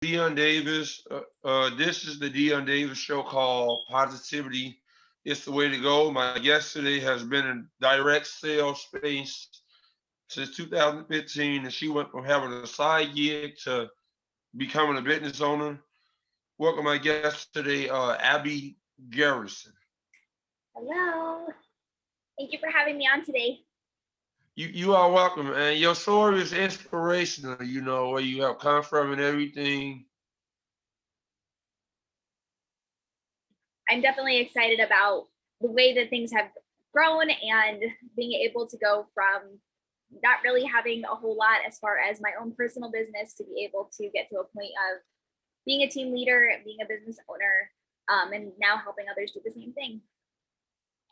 Dion Davis. This is the Dion Davis show called Positivity. It's the way to go. My guest today has been in direct sales space since 2015, and she went from having a side gig to becoming a business owner. Welcome my guest today, Abby Garrison. Hello. Thank you for having me on today. You are welcome, and your story is inspirational. You know where you have come from and everything. I'm definitely excited about the way that things have grown and being able to go from not really having a whole lot as far as my own personal business to be able to get to a point of being a team leader and being a business owner, and now helping others do the same thing.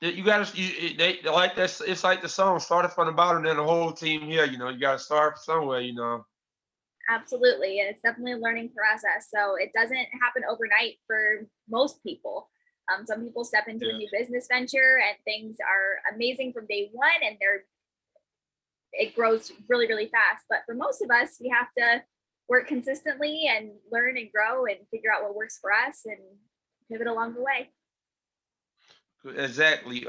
You got to they like that. It's like the song started from the bottom, then the whole team here. You know, you got to start somewhere. You know. Absolutely. And it's definitely a learning process. So it doesn't happen overnight for most people. Some people step into a Yeah. new business venture and things are amazing from day one and it grows really, really fast. But for most of us, we have to work consistently and learn and grow and figure out what works for us and pivot along the way. Exactly.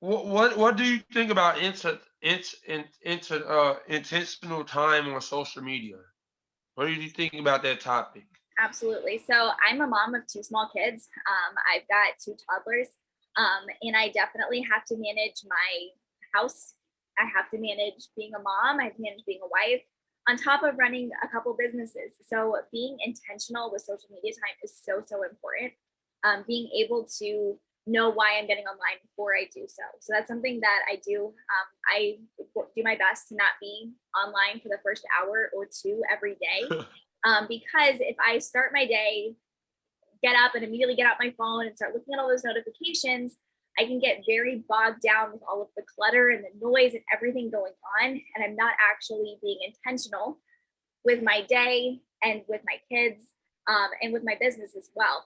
What do you think about intentional time on social media? What do you think about that topic? Absolutely. So I'm a mom of two small kids. I've got two toddlers, and I definitely have to manage my house. I have to manage being a mom. I have to manage being a wife on top of running a couple businesses. So being intentional with social media time is so, so important. Being able to know why I'm getting online before I do so. So that's something that I do. I do my best to not be online for the first hour or two every day, because if I start my day, get up and immediately get out my phone and start looking at all those notifications, I can get very bogged down with all of the clutter and the noise and everything going on. And I'm not actually being intentional with my day and with my kids, and with my business as well.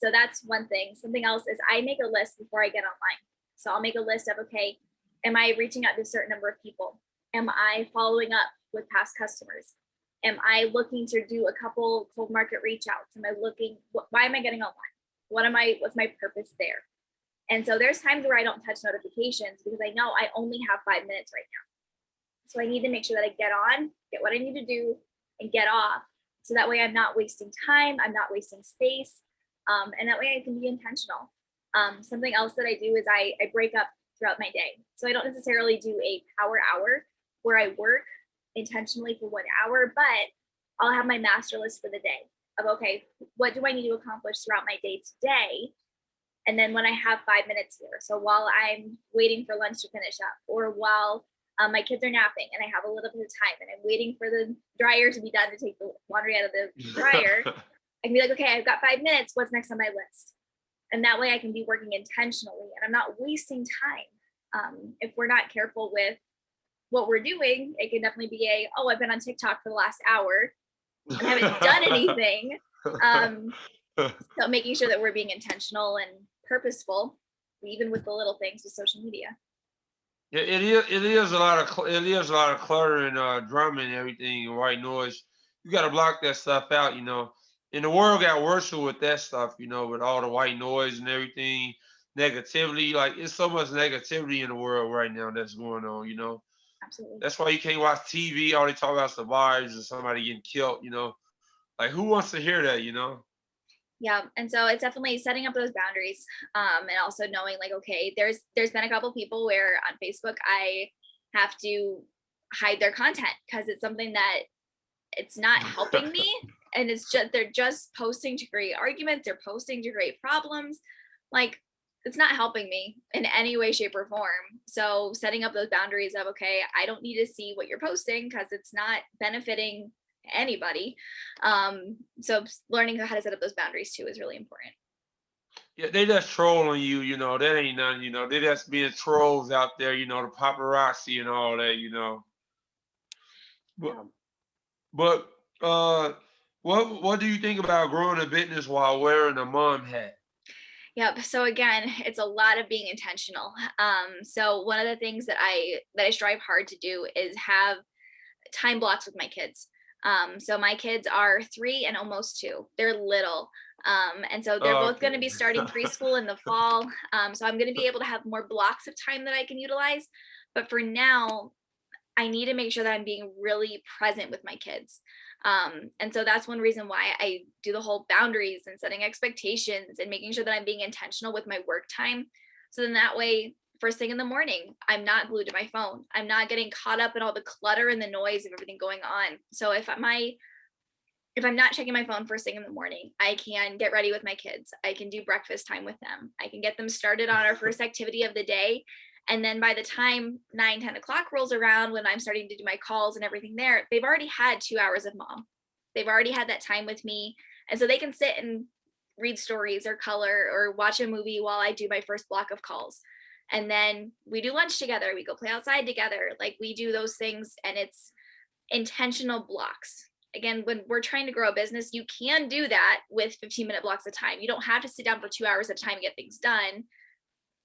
So that's one thing. Something else is I make a list before I get online. So I'll make a list of, okay, am I reaching out to a certain number of people? Am I following up with past customers? Am I looking to do a couple cold market reach outs? Am I looking, why am I getting online? What's my purpose there? And so there's times where I don't touch notifications because I know I only have 5 minutes right now. So I need to make sure that I get on, get what I need to do, and get off. So that way I'm not wasting time, I'm not wasting space, and that way I can be intentional. Something else that I do is I break up throughout my day. So I don't necessarily do a power hour where I work intentionally for 1 hour, but I'll have my master list for the day of, okay, what do I need to accomplish throughout my day today? And then when I have 5 minutes here, so while I'm waiting for lunch to finish up, or while my kids are napping and I have a little bit of time and I'm waiting for the dryer to be done to take the laundry out of the dryer, I can be like, okay, I've got 5 minutes. What's next on my list? And that way I can be working intentionally and I'm not wasting time. If we're not careful with what we're doing, it can definitely be oh, I've been on TikTok for the last hour and haven't done anything. Um, so making sure that we're being intentional and purposeful, even with the little things with social media. Yeah, it is a lot of it is a lot of clutter and drama and everything and white noise. You got to block that stuff out, you know. And the world got worse with that stuff, you know, with all the white noise and everything, negativity. Like it's so much negativity in the world right now that's going on, you know. Absolutely. That's why you can't watch TV. All they talk about survivors and somebody getting killed, you know. Like who wants to hear that, you know? Yeah, and so it's definitely setting up those boundaries, and also knowing like, okay, there's been a couple people where on Facebook I have to hide their content because it's something that it's not helping me, and it's just they're just posting to create arguments, they're posting to create problems, like it's not helping me in any way, shape, or form. So setting up those boundaries of, okay, I don't need to see what you're posting because it's not benefiting anybody. So learning how to set up those boundaries too is really important. Yeah, they just trolling you, you know. That ain't nothing, you know. They just being trolls out there, you know, the paparazzi and all that, you know. But Yeah. but what do you think about growing a business while wearing a mom hat? Yep. So again, it's a lot of being intentional. So one of the things that I strive hard to do is have time blocks with my kids. So my kids are 3 and almost 2. They're little. And so they're both going to Okay. be starting preschool in the fall. So I'm going to be able to have more blocks of time that I can utilize. But for now, I need to make sure that I'm being really present with my kids. And so that's one reason why I do the whole boundaries and setting expectations and making sure that I'm being intentional with my work time. So then that way, first thing in the morning, I'm not glued to my phone. I'm not getting caught up in all the clutter and the noise of everything going on. So if I'm not checking my phone first thing in the morning, I can get ready with my kids. I can do breakfast time with them. I can get them started on our first activity of the day. And then by the time 9, 10 o'clock rolls around, when I'm starting to do my calls and everything there, they've already had 2 hours of mom. They've already had that time with me. And so they can sit and read stories or color or watch a movie while I do my first block of calls. And then we do lunch together. We go play outside together. Like we do those things, and it's intentional blocks. Again, when we're trying to grow a business, you can do that with 15-minute blocks of time. You don't have to sit down for 2 hours at a time and get things done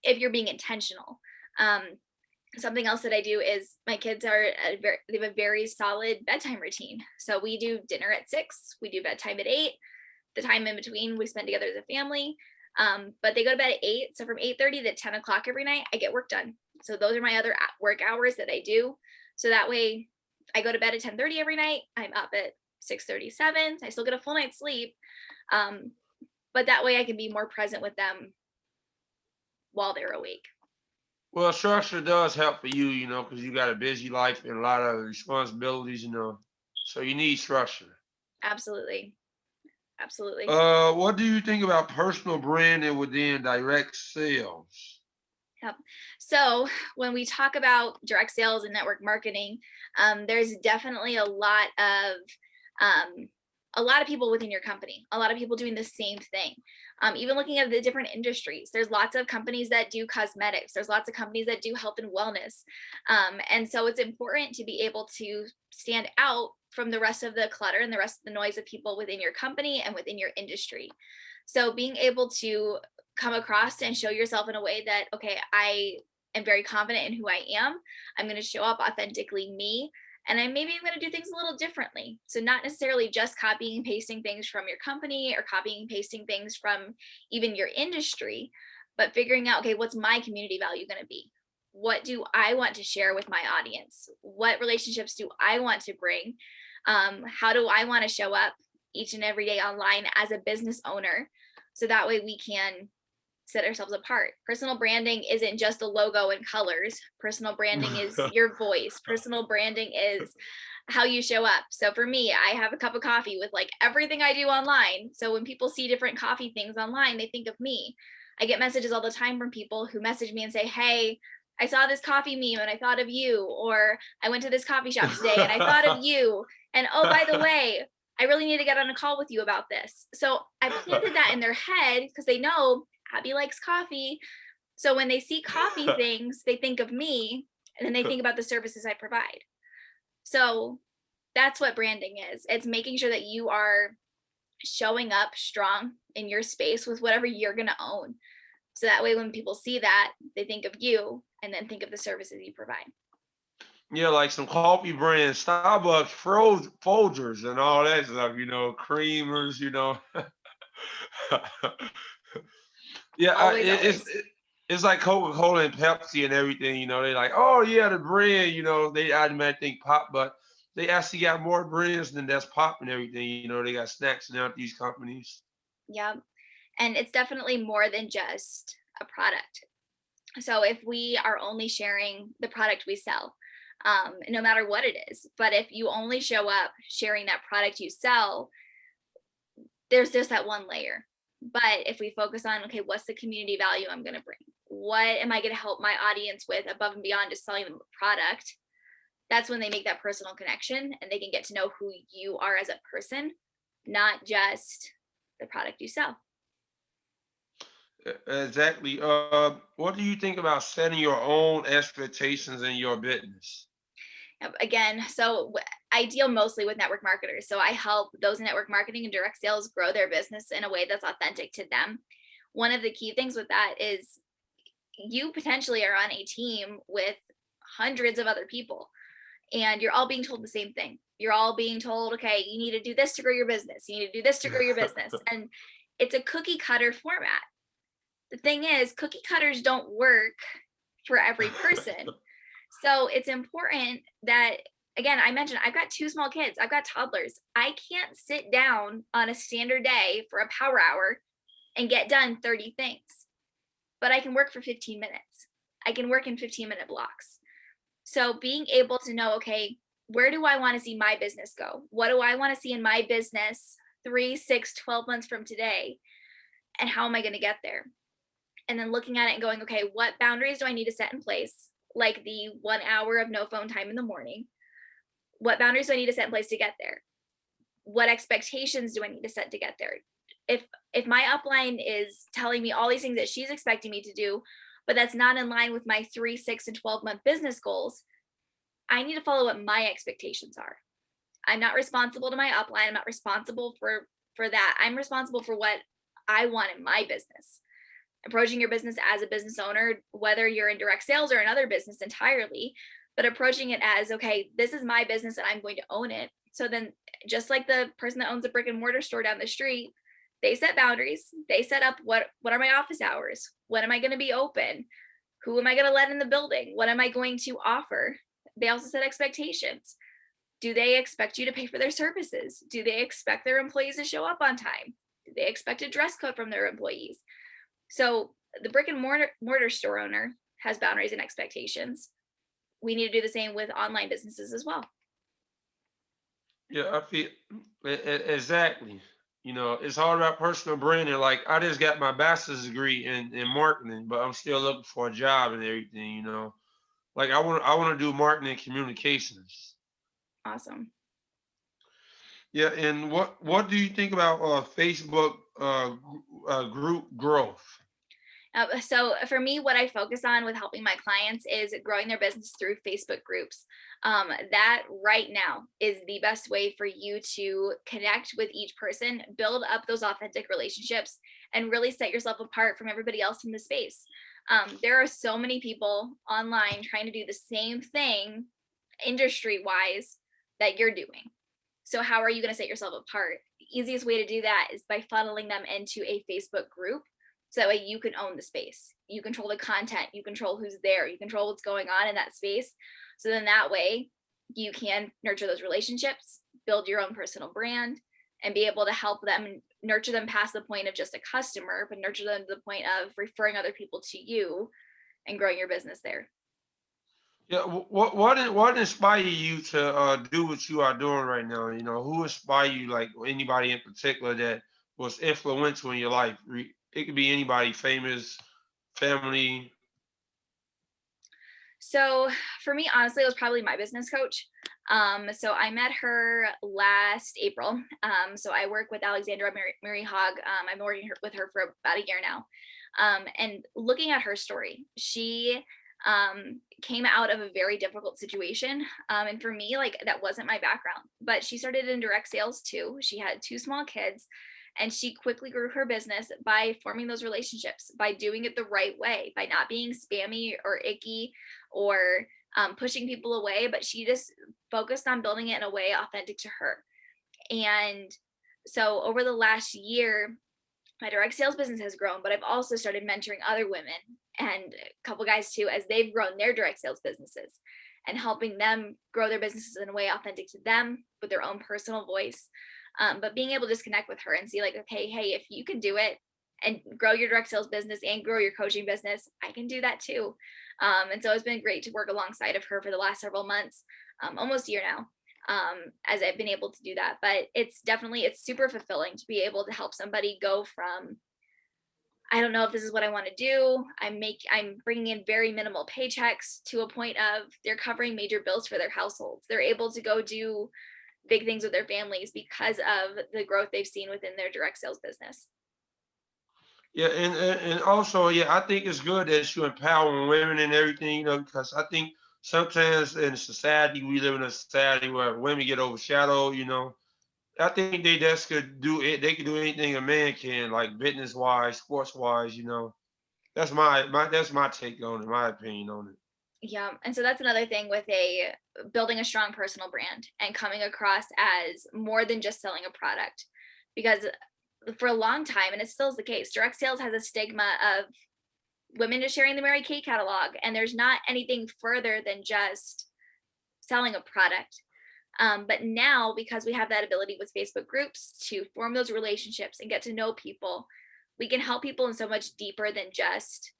if you're being intentional. Um, Something else that I do is my kids they have a very solid bedtime routine. So we do dinner at 6, we do bedtime at 8. The time in between we spend together as a family. But they go to bed at 8. So from 8:30 to 10 o'clock every night, I get work done. So those are my other work hours that I do. So that way I go to bed at 10:30 every night. I'm up at 6:37. I still get a full night's sleep. Um, but that way I can be more present with them while they're awake. Well, structure does help for you, because you got a busy life and a lot of responsibilities. So you need structure. Absolutely. Absolutely. What do you think about personal branding within direct sales? Yep. So when we talk about direct sales and network marketing, there's definitely um, a lot of people within your company, a lot of people doing the same thing. Even looking at the different industries, there's lots of companies that do cosmetics. There's lots of companies that do health and wellness. And so it's important to be able to stand out from the rest of the clutter and the rest of the noise of people within your company and within your industry. So being able to come across and show yourself in a way that, okay, I am very confident in who I am. I'm going to show up authentically me. And I'm going to do things a little differently. So not necessarily just copying and pasting things from your company or copying and pasting things from even your industry, but figuring out, okay, what's my community value going to be? What do I want to share with my audience? What relationships do I want to bring? How do I want to show up each and every day online as a business owner? So that way we can set ourselves apart. Personal branding isn't just a logo and colors. Personal branding is your voice. Personal branding is how you show up. So for me, I have a cup of coffee with like everything I do online. So when people see different coffee things online, they think of me. I get messages all the time from people who message me and say, "Hey, I saw this coffee meme and I thought of you," or "I went to this coffee shop today and I thought of you. And oh, by the way, I really need to get on a call with you about this." So I planted that in their head because they know Abby likes coffee. So when they see coffee things, they think of me, and then they think about the services I provide. So that's what branding is. It's making sure that you are showing up strong in your space with whatever you're going to own. So that way, when people see that, they think of you and then think of the services you provide. Yeah, like some coffee brands, Starbucks, Folgers, and all that stuff, creamers. Yeah, Always, always. it's like Coca-Cola and Pepsi and everything. They like, oh yeah, the brand. They automatically think pop, but they actually got more brands than that's pop and everything. They got snacks now at these companies. Yeah. And it's definitely more than just a product. So if we are only sharing the product we sell, no matter what it is, but if you only show up sharing that product you sell, there's just that one layer. But if we focus on, okay, what's the community value I'm going to bring? What am I going to help my audience with above and beyond just selling them a product? That's when they make that personal connection and they can get to know who you are as a person, not just the product you sell. Exactly. What do you think about setting your own expectations in your business? Again, so I deal mostly with network marketers. So I help those in network marketing and direct sales grow their business in a way that's authentic to them. One of the key things with that is you potentially are on a team with hundreds of other people and you're all being told the same thing. You're all being told, okay, you need to do this to grow your business. You need to do this to grow your business. And it's a cookie cutter format. The thing is, cookie cutters don't work for every person. So it's important that, again, I mentioned I've got two small kids, I've got toddlers. I can't sit down on a standard day for a power hour and get done 30 things, but I can work for 15 minutes. I can work in 15-minute blocks. So being able to know, okay, where do I want to see my business go? What do I want to see in my business 3, 6, 12 months from today? And how am I going to get there? And then looking at it and going, okay, what boundaries do I need to set in place? Like the 1 hour of no phone time in the morning. What boundaries do I need to set in place to get there? What expectations do I need to set to get there? If my upline is telling me all these things that she's expecting me to do, but that's not in line with my 3, 6, and 12-month business goals, I need to follow what my expectations are. I'm not responsible to my upline. I'm not responsible for that. I'm responsible for what I want in my business. Approaching your business as a business owner, whether you're in direct sales or another business entirely, but approaching it as, okay, this is my business and I'm going to own it. So then, just like the person that owns a brick and mortar store down the street, they set boundaries. They set up what are my office hours? When am I going to be open? Who am I going to let in the building? What am I going to offer? They also set expectations. Do they expect you to pay for their services? Do they expect their employees to show up on time? Do they expect a dress code from their employees? So the brick and mortar store owner has boundaries and expectations. We need to do the same with online businesses as well. Yeah, I feel exactly. It's all about personal branding. Like I just got my bachelor's degree in marketing, but I'm still looking for a job and everything. Like I want to do marketing and communications. Awesome. Yeah, and what do you think about Facebook group growth? So for me, what I focus on with helping my clients is growing their business through Facebook groups. That right now is the best way for you to connect with each person, build up those authentic relationships, and really set yourself apart from everybody else in the space. There are so many people online trying to do the same thing industry wise that you're doing. So how are you going to set yourself apart? The easiest way to do that is by funneling them into a Facebook group. So that way you can own the space. You control the content, you control who's there, you control what's going on in that space. So then that way you can nurture those relationships, build your own personal brand, and be able to help them and nurture them past the point of just a customer, but nurture them to the point of referring other people to you and growing your business there. Yeah, what inspired you to do what you are doing right now? Who inspired you? Like anybody in particular that was influential in your life? It could be anybody, famous, family. So for me, honestly, it was probably my business coach. So I met her last April. So I work with Alexandra Marie Hogg. I've been working with her for about a year now. And looking at her story, she came out of a very difficult situation. And for me, like that wasn't my background, but she started in direct sales too. She had two small kids and she quickly grew her business by forming those relationships, by doing it the right way, by not being spammy or icky or pushing people away, but she just focused on building it in a way authentic to her. And so over the last year, my direct sales business has grown, but I've also started mentoring other women and a couple guys too as they've grown their direct sales businesses and helping them grow their businesses in a way authentic to them with their own personal voice. But being able to just connect with her and see like, okay, hey, if you can do it and grow your direct sales business and grow your coaching business, I can do that too. And so it's been great to work alongside of her for the last several months, almost a year now, as I've been able to do that. But it's super fulfilling to be able to help somebody go from, I don't know if this is what I want to do. I'm bringing in very minimal paychecks to a point of they're covering major bills for their households. They're able to go do big things with their families because of the growth they've seen within their direct sales business. Yeah, and also, yeah, I think it's good that you empowering women and everything, because I think sometimes in society we live in a society where women get overshadowed. I think they just could do it. They could do anything a man can, like business wise, sports wise. That's my take on it, my opinion on it. Yeah. And so that's another thing with a building a strong personal brand and coming across as more than just selling a product. Because for a long time, and it still is the case, direct sales has a stigma of women just sharing the Mary Kay catalog, and there's not anything further than just selling a product. But now, because we have that ability with Facebook groups to form those relationships and get to know people, we can help people in so much deeper than just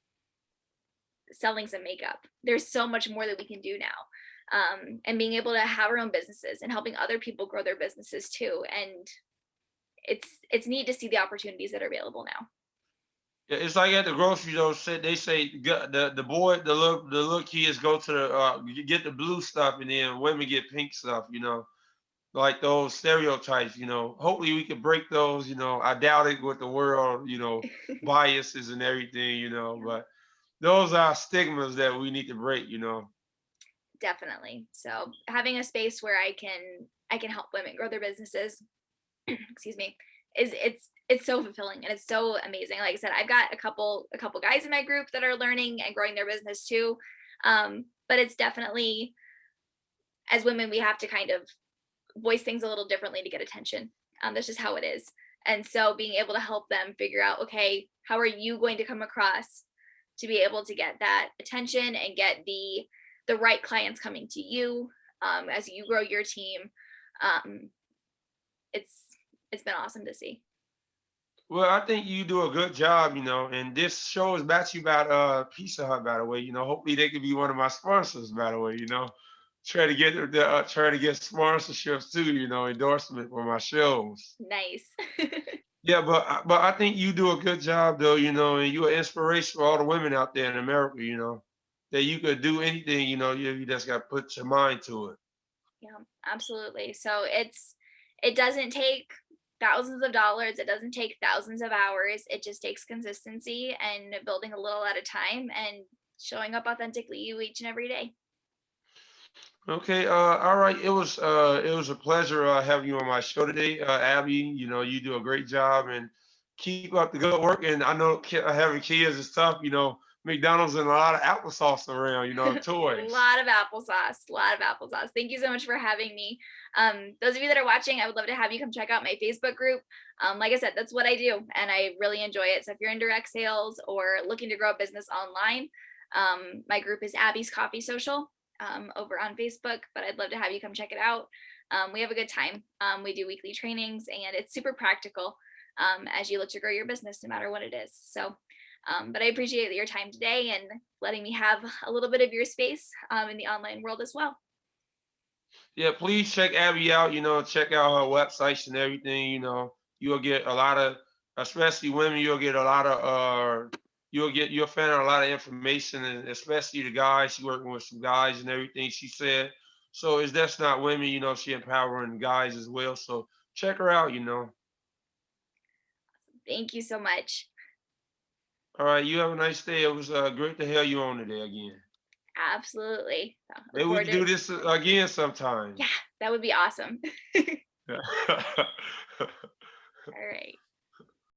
selling some makeup. There's so much more that we can do now. And being able to have our own businesses and helping other people grow their businesses too. And it's neat to see the opportunities that are available now. Yeah, it's like at the grocery store. They say the little kids go to the get the blue stuff, and then women get pink stuff. Like those stereotypes. Hopefully we can break those. I doubt it with the world. Biases and everything. But those are stigmas that we need to break. Definitely. So having a space where I can help women grow their businesses, excuse me, is it's so fulfilling and it's so amazing. Like I said, I've got a couple guys in my group that are learning and growing their business too. But it's definitely, as women, we have to kind of voice things a little differently to get attention. That's just how it is. And so being able to help them figure out, okay, how are you going to come across to be able to get that attention and get the right clients coming to you, as you grow your team. um, it's been awesome to see. Well, I think you do a good job. And this show is brought to you about Pizza Hut, by the way. Hopefully they could be one of my sponsors, by the way. Try to get sponsorships too. Endorsement for my shows. Nice. Yeah, but I think you do a good job though. And you're an inspiration for all the women out there in America. That you could do anything. You just got to put your mind to it. Yeah, absolutely. So it doesn't take thousands of dollars, it doesn't take thousands of hours, it just takes consistency and building a little at a time and showing up authentically you each and every day. Okay, all right. It was a pleasure having you on my show today, Abby. You do a great job and keep up the good work. And I know having kids is tough. McDonald's and a lot of applesauce around. A Toys. lot of applesauce, a lot of applesauce. Thank you so much for having me. Those of you that are watching, I would love to have you come check out my Facebook group. Like I said, that's what I do, and I really enjoy it. So if you're in direct sales or looking to grow a business online, my group is Abby's Coffee Social, over on Facebook. But I'd love to have you come check it out. We have a good time. We do weekly trainings, and it's super practical, as you look to grow your business, no matter what it is. So but I appreciate your time today and letting me have a little bit of your space, in the online world as well. Yeah, please check Abby out. Check out her websites and everything. You'll get a lot of, especially women. You'll find out a lot of information, and especially the guys. She working with some guys and everything. She said. So it's that's not women. She empowering guys as well. So check her out. Thank you so much. All right, you have a nice day. It was great to have you on today again. Absolutely. So, look Maybe we forward can to, do this again sometime. yeah, that would be awesome. Yeah. All right.